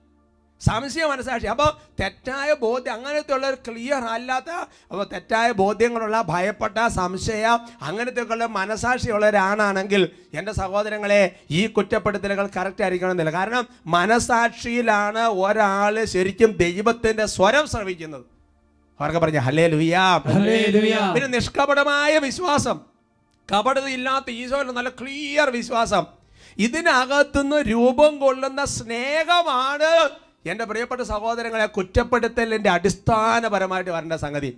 സംശയ മനസാക്ഷി. അപ്പോൾ തെറ്റായ ബോധ്യം, അങ്ങനത്തെ ഉള്ള ഒരു ക്ലിയർ അല്ലാത്ത, അപ്പോൾ തെറ്റായ ബോധ്യങ്ങളുള്ള, ഭയപ്പെട്ട, സംശയ, അങ്ങനത്തെ ഉള്ള മനസാക്ഷിയുള്ള ഒരാണാണെങ്കിൽ എൻ്റെ സഹോദരങ്ങളെ ഈ കുറ്റപ്പെടുത്തലുകൾ കറക്റ്റ് ആയിരിക്കണമെന്നില്ല. കാരണം മനസാക്ഷിയിലാണ് ഒരാൾ ശരിക്കും ദൈവത്തിൻ്റെ സ്വരം ശ്രവിക്കുന്നത്. അവർക്ക് പറഞ്ഞ ഹല്ലേലൂയ. ഹല്ലേലൂയ. പിന്നെ നിഷ്കപടമായ വിശ്വാസം, കപടതയില്ലാത്ത ഈശോയിൽ നല്ല ക്ലിയർ വിശ്വാസം. ഇതിനകത്തുനിന്ന് രൂപം കൊള്ളുന്ന സ്നേഹമാണ് എൻ്റെ പ്രിയപ്പെട്ട സഹോദരങ്ങളെ കുറ്റപ്പെടുത്തലിൻ്റെ അടിസ്ഥാനപരമായിട്ട് വരേണ്ട സംഗതി.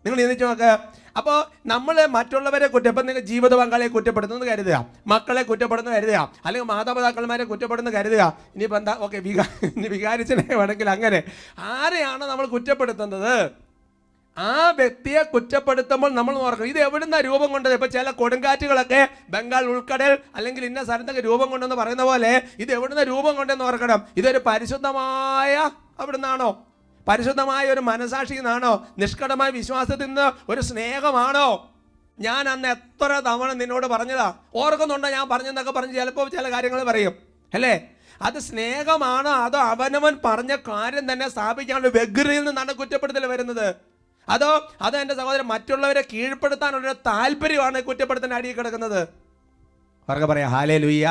നിങ്ങൾ ചിന്തിച്ചു നോക്ക്. അപ്പോൾ നമ്മൾ മറ്റുള്ളവരെ ഇപ്പം നിങ്ങൾ ജീവിത പങ്കാളിയെ കുറ്റപ്പെടുത്തുന്നത് കരുതുക, മക്കളെ കുറ്റപ്പെടുന്നത് കരുതുക, അല്ലെങ്കിൽ മാതാപിതാക്കന്മാരെ കുറ്റപ്പെടുന്നത് കരുതുക. ഇനിയിപ്പോൾ എന്താ, ഓക്കെ, വികാരിച്ചനെ വേണമെങ്കിൽ അങ്ങനെ. ആരെയാണ് നമ്മൾ കുറ്റപ്പെടുത്തുന്നത്? ആ വ്യക്തിയെ കുറ്റപ്പെടുത്തുമ്പോൾ നമ്മൾ ഓർക്കണം, ഇത് എവിടുന്ന രൂപം കൊണ്ടത്. ഇപ്പൊ ചില കൊടുങ്കാറ്റുകളൊക്കെ ബംഗാൾ ഉൾക്കടൽ അല്ലെങ്കിൽ ഇന്ന സ്ഥലത്തൊക്കെ രൂപം കൊണ്ടെന്ന് പറയുന്ന പോലെ ഇത് എവിടുന്ന രൂപം കൊണ്ടെന്ന് ഓർക്കണം. ഇതൊരു പരിശുദ്ധമായ അവിടുന്നാണോ? പരിശുദ്ധമായ ഒരു മനസാക്ഷിയിൽ നിന്നാണോ? നിഷ്കളങ്കമായ വിശ്വാസത്തിൽ നിന്ന് ഒരു സ്നേഹമാണോ? ഞാൻ അന്ന് എത്ര തവണ നിന്നോട് പറഞ്ഞതാ, ഓർക്കുന്നുണ്ടോ ഞാൻ പറഞ്ഞെന്നൊക്കെ പറഞ്ഞ് ചിലപ്പോൾ ചില കാര്യങ്ങൾ പറയും അല്ലേ? അത് സ്നേഹമാണോ അതോ അവനവൻ പറഞ്ഞ കാര്യം തന്നെ സ്ഥാപിക്കാനുള്ള വ്യഗ്രതയിൽ നിന്നാണ് കുറ്റപ്പെടുത്തൽ വരുന്നത്? അതോ എൻ്റെ സഹോദരൻ മറ്റുള്ളവരെ കീഴ്പ്പെടുത്താനുള്ള താല്പര്യമാണ് കുറ്റപ്പെടുത്തലിന് അടിയിൽ കിടക്കുന്നത്? അവർക്ക് പറയാം ഹല്ലേലൂയ.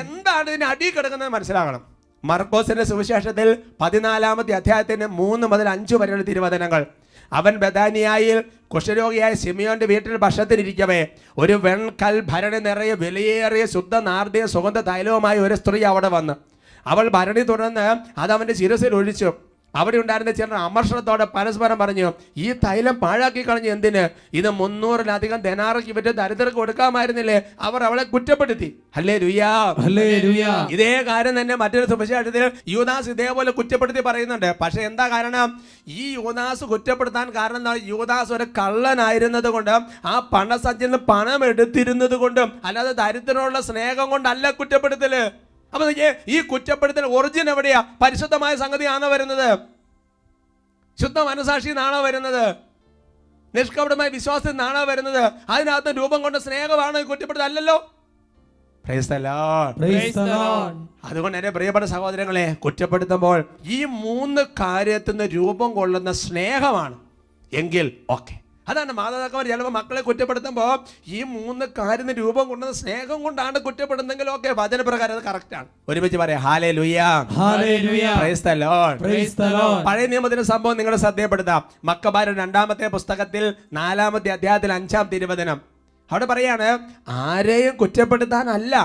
എന്താണ് ഇതിന് അടിയിൽ കിടക്കുന്നത് മനസ്സിലാകണം. മർക്കോസിന്റെ സുവിശേഷത്തിൽ 14-ാമത്തെ അധ്യായത്തിന് 3 മുതൽ 5 വരെയുള്ള തിരുവചനങ്ങൾ. അവൻ ബഥാനിയായിൽ കുഷ്ഠരോഗിയായ ശിമിയോന്റെ വീട്ടിൽ ഭക്ഷണത്തിനിരിക്കവേ ഒരു വെൺകൽ ഭരണി നിറയെ വിലയേറിയ ശുദ്ധ നാർദിയ സുഗന്ധ തൈലവുമായി ഒരു സ്ത്രീ അവിടെ വന്ന് അവൾ ഭരണി തുറന്ന് അത് അവന്റെ ശിരസിൽ ഒഴിച്ചു. അവിടെ ഉണ്ടായിരുന്ന ചിലർ അമർഷണത്തോടെ പരസ്പരം പറഞ്ഞു, ഈ തൈലം പാഴാക്കി കളഞ്ഞു എന്തിന്? ഇത് 300-ലധികം ദനാറയ്ക്ക് വിറ്റ് ദരിദ്രർക്ക് കൊടുക്കാമായിരുന്നില്ലേ? അവർ അവളെ കുറ്റപ്പെടുത്തി. ഹല്ലേലൂയാ. ഇതേ കാര്യം തന്നെ മറ്റൊരു സുവിശേഷത്തിൽ യൂദാസ് ഇതേപോലെ കുറ്റപ്പെടുത്തി പറയുന്നുണ്ട്. പക്ഷെ എന്താ കാരണം? ഈ യൂദാസ് കുറ്റപ്പെടുത്താൻ കാരണം എന്താ? യൂദാസ് ഒരു കള്ളനായിരുന്നത് കൊണ്ടും ആ പണസഞ്ചിയിൽ നിന്ന് പണം എടുത്തിരുന്നത് കൊണ്ടും അല്ലാതെ ദരിദ്രനുള്ള സ്നേഹം കൊണ്ടല്ല കുറ്റപ്പെടുത്തല്. അപ്പൊ ഈ കുറ്റപ്പെടുത്തൽ ഒറിജിൻ എവിടെയാ? പരിശുദ്ധമായ സംഗതിയാണോ വരുന്നത്? ശുദ്ധ മനസാക്ഷി നിന്നാണോ വരുന്നത്? നിഷ്കപടമായ വിശ്വാസത്തിൽ നിന്നാണോ വരുന്നത്? അതിനകത്ത് രൂപം കൊണ്ട് സ്നേഹമാണോ കുറ്റപ്പെടുത്തൽ? അല്ലല്ലോ. അതുകൊണ്ട് എന്റെ പ്രിയപ്പെട്ട സഹോദരങ്ങളെ, കുറ്റപ്പെടുത്തുമ്പോൾ ഈ 3 കാര്യത്തിൽ നിന്ന് രൂപം കൊള്ളുന്ന സ്നേഹമാണ് എങ്കിൽ ഓക്കെ. അതാണ് മാതാപിതാക്കന്മാർ ചിലപ്പോൾ മക്കളെ കുറ്റപ്പെടുത്തുമ്പോൾ ഈ 3 കാര്യത്തിന് രൂപം കൊണ്ടുവന്ന സ്നേഹം കൊണ്ടാണ് കുറ്റപ്പെടുന്നെങ്കിൽ ഓക്കെ, വചനപ്രകാരം അത് കറക്റ്റ് ആണ്. ഒരുമിച്ച് പറയാം ഹല്ലേലൂയ. Price the Lord. പഴയ നിയമത്തിന്റെ സംഭവം നിങ്ങളെ ശ്രദ്ധയപ്പെടുത്താം. മക്കബാരുടെ 2-ാമത്തെ പുസ്തകത്തിൽ 4-ാമത്തെ അധ്യായത്തിൽ 5-ാം തിരുവചനം. അവിടെ പറയാണ്, ആരെയും കുറ്റപ്പെടുത്താനല്ല,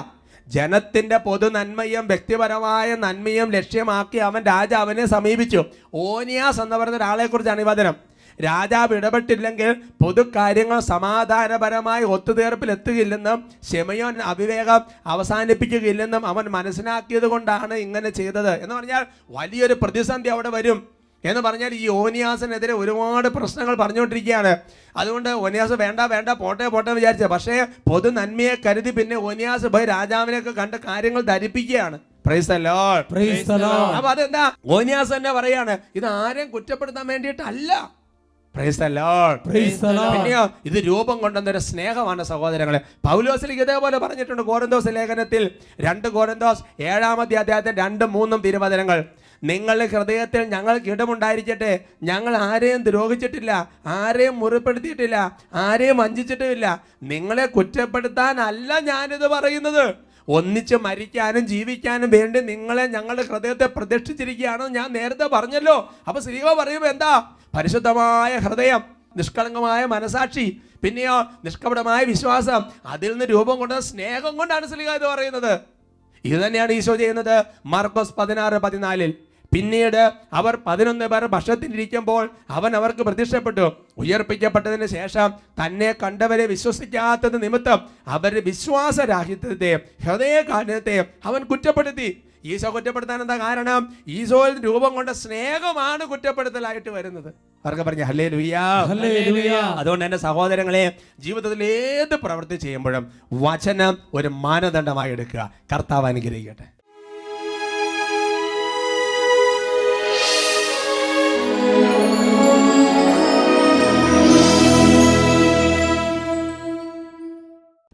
ജനത്തിന്റെ പൊതു നന്മയും വ്യക്തിപരമായ നന്മയും ലക്ഷ്യമാക്കി അവൻ രാജാവിനെ സമീപിച്ചു. ഓനിയാസ് എന്ന് പറയുന്ന ഒരാളെ കുറിച്ചാണ് ഈ വചനം. രാജാവ് ഇടപെട്ടില്ലെങ്കിൽ പൊതുകാര്യങ്ങൾ സമാധാനപരമായി ഒത്തുതീർപ്പിൽ എത്തുകയില്ലെന്നും ശിമയോൻ അവിവേകം അവസാനിപ്പിക്കുകയില്ലെന്നും അവൻ മനസ്സിലാക്കിയത് കൊണ്ടാണ് ഇങ്ങനെ ചെയ്തത് എന്ന് പറഞ്ഞാൽ വലിയൊരു പ്രതിസന്ധി അവിടെ വരും. എന്ന് പറഞ്ഞാൽ ഈ ഓനിയാസിനെതിരെ ഒരുപാട് പ്രശ്നങ്ങൾ പറഞ്ഞുകൊണ്ടിരിക്കുകയാണ്. അതുകൊണ്ട് ഓനിയാസ് വേണ്ട പോട്ടെ വിചാരിച്ചത്. പക്ഷേ പൊതു നന്മയെ കരുതി പിന്നെ ഓനിയാസ് പോയി രാജാവിനെയൊക്കെ കണ്ട കാര്യങ്ങൾ ധരിപ്പിക്കുകയാണ്. Price the Lord. അപ്പൊ അതെന്താ? ഓനിയാസ് തന്നെ പറയാണ്, ഇത് ആരെയും കുറ്റപ്പെടുത്താൻ വേണ്ടിയിട്ടല്ല. Price the Lord. പിന്നെയോ ഇത് രൂപം കൊണ്ടുവന്നൊരു സ്നേഹമാണ് സഹോദരങ്ങളെ. പൗലോസിലേക്ക് ഇതേപോലെ പറഞ്ഞിട്ടുണ്ട് കൊരിന്തോസ് ലേഖനത്തിൽ 2 കൊരിന്തോസ് 7-ാമത്തെ അധ്യായത്തിൽ 2-3 തിരുവചനങ്ങൾ. നിങ്ങളുടെ ഹൃദയത്തിൽ ഞങ്ങൾക്ക് ഇടമുണ്ടായിരിക്കട്ടെ. ഞങ്ങൾ ആരെയും ദ്രോഹിച്ചിട്ടില്ല, ആരെയും മുറിപ്പെടുത്തിയിട്ടില്ല, ആരെയും വഞ്ചിച്ചിട്ടുമില്ല. നിങ്ങളെ കുറ്റപ്പെടുത്താനല്ല ഞാനിത് പറയുന്നത്. ഒന്നിച്ച് മരിക്കാനും ജീവിക്കാനും വേണ്ടി നിങ്ങളെ ഞങ്ങളുടെ ഹൃദയത്തെ പ്രതിഷ്ഠിച്ചിരിക്കുകയാണെന്ന് ഞാൻ നേരത്തെ പറഞ്ഞല്ലോ. അപ്പൊ സ്ലീഹ പറയുമ്പോൾ എന്താ? പരിശുദ്ധമായ ഹൃദയം, നിഷ്കളങ്കമായ മനസാക്ഷി, പിന്നെയോ നിഷ്കപടമായ വിശ്വാസം, അതിൽ നിന്ന് രൂപം കൊണ്ട സ്നേഹം കൊണ്ടാണ് സ്ലീഹ ഇത് പറയുന്നത്. ഇത് തന്നെയാണ് ഈശോ ചെയ്യുന്നത് മാർക്കോസ് 16-14. പിന്നീട് അവർ 11 പേർ ഭക്ഷണത്തിനിരിക്കുമ്പോൾ അവൻ അവർക്ക് പ്രത്യക്ഷപ്പെട്ടു. ഉയർപ്പിക്കപ്പെട്ടതിന് ശേഷം തന്നെ കണ്ടവരെ വിശ്വസിക്കാത്തത് നിമിത്തം അവരുടെ വിശ്വാസരാഹിത്യത്തെ ഹൃദയകാഠിന്യത്തെ അവൻ കുറ്റപ്പെടുത്തി. ഈശോ കുറ്റപ്പെടുത്താൻ എന്താ കാരണം? ഈശോയിൽ രൂപം കൊണ്ട സ്നേഹമാണ് കുറ്റപ്പെടുത്തലായിട്ട് വരുന്നത്. അവർക്ക് പറഞ്ഞ ഹല്ലേലൂയ. അതുകൊണ്ട് എൻ്റെ സഹോദരങ്ങളെ, ജീവിതത്തിൽ ഏത് പ്രവൃത്തി ചെയ്യുമ്പോഴും വചനം ഒരു മാനദണ്ഡമായി എടുക്കുക. കർത്താവ് അനുഗ്രഹിക്കട്ടെ.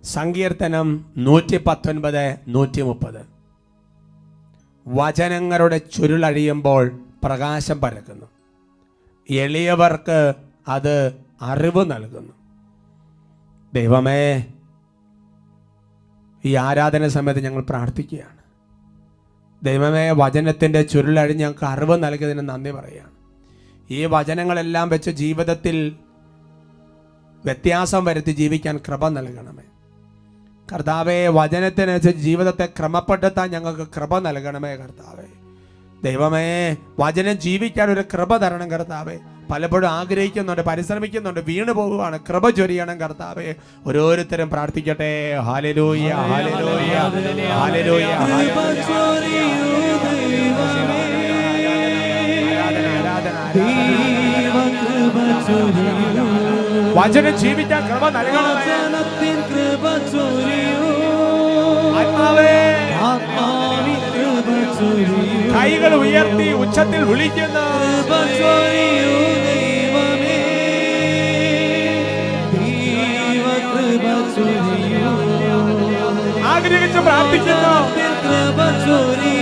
സങ്കീർത്തനം 119-130. വചനങ്ങളുടെ ചുരുളഴിയുമ്പോൾ പ്രകാശം പരക്കുന്നു, എളിയവർക്ക് അത് അറിവ് നൽകുന്നു. ദൈവമേ, ഈ ആരാധന സമയത്ത് ഞങ്ങൾ പ്രാർത്ഥിക്കുകയാണ്. ദൈവമേ, വചനത്തിൻ്റെ ചുരുളഴിഞ്ഞ് ഞങ്ങൾക്ക് അറിവ് നൽകിയതിന് നന്ദി പറയുകയാണ്. ഈ വചനങ്ങളെല്ലാം വെച്ച് ജീവിതത്തിൽ വ്യത്യാസം വരുത്തി ജീവിക്കാൻ കൃപ നൽകണമേ കർത്താവേ. വചനത്തിനനുസരിച്ച് ജീവിതത്തെ ക്രമപ്പെടുത്താൻ ഞങ്ങൾക്ക് കൃപ നൽകണമേ കർത്താവേ. ദൈവമേ, വചനം ജീവിക്കാൻ ഒരു കൃപ തരണം കർത്താവേ. പലപ്പോഴും ആഗ്രഹിക്കുന്നുണ്ട്, പരിശ്രമിക്കുന്നുണ്ട്, വീണു പോകുവാണ്. കൃപ ചൊരിയണം കർത്താവേ. ഓരോരുത്തരും പ്രാർത്ഥിക്കട്ടെ. Hallelujah, hallelujah, hallelujah. വചനം ജീവിക്കാൻ കൃപ നൽകണമേ. ആത്മാവേ, ആത്മാവേ കൃപ ചൊരിയൂ. കൈകൾ ഉയർത്തി ഉച്ചത്തിൽ വിളിക്കുന്നു. കൃപ ചൊരിയൂ ദൈവമേ, ദൈവ കൃപ ചൊരിയൂ. ആഗ്രഹിച്ച് പ്രാർത്ഥിക്കുന്നു. കൃപ ചൊരിയൂ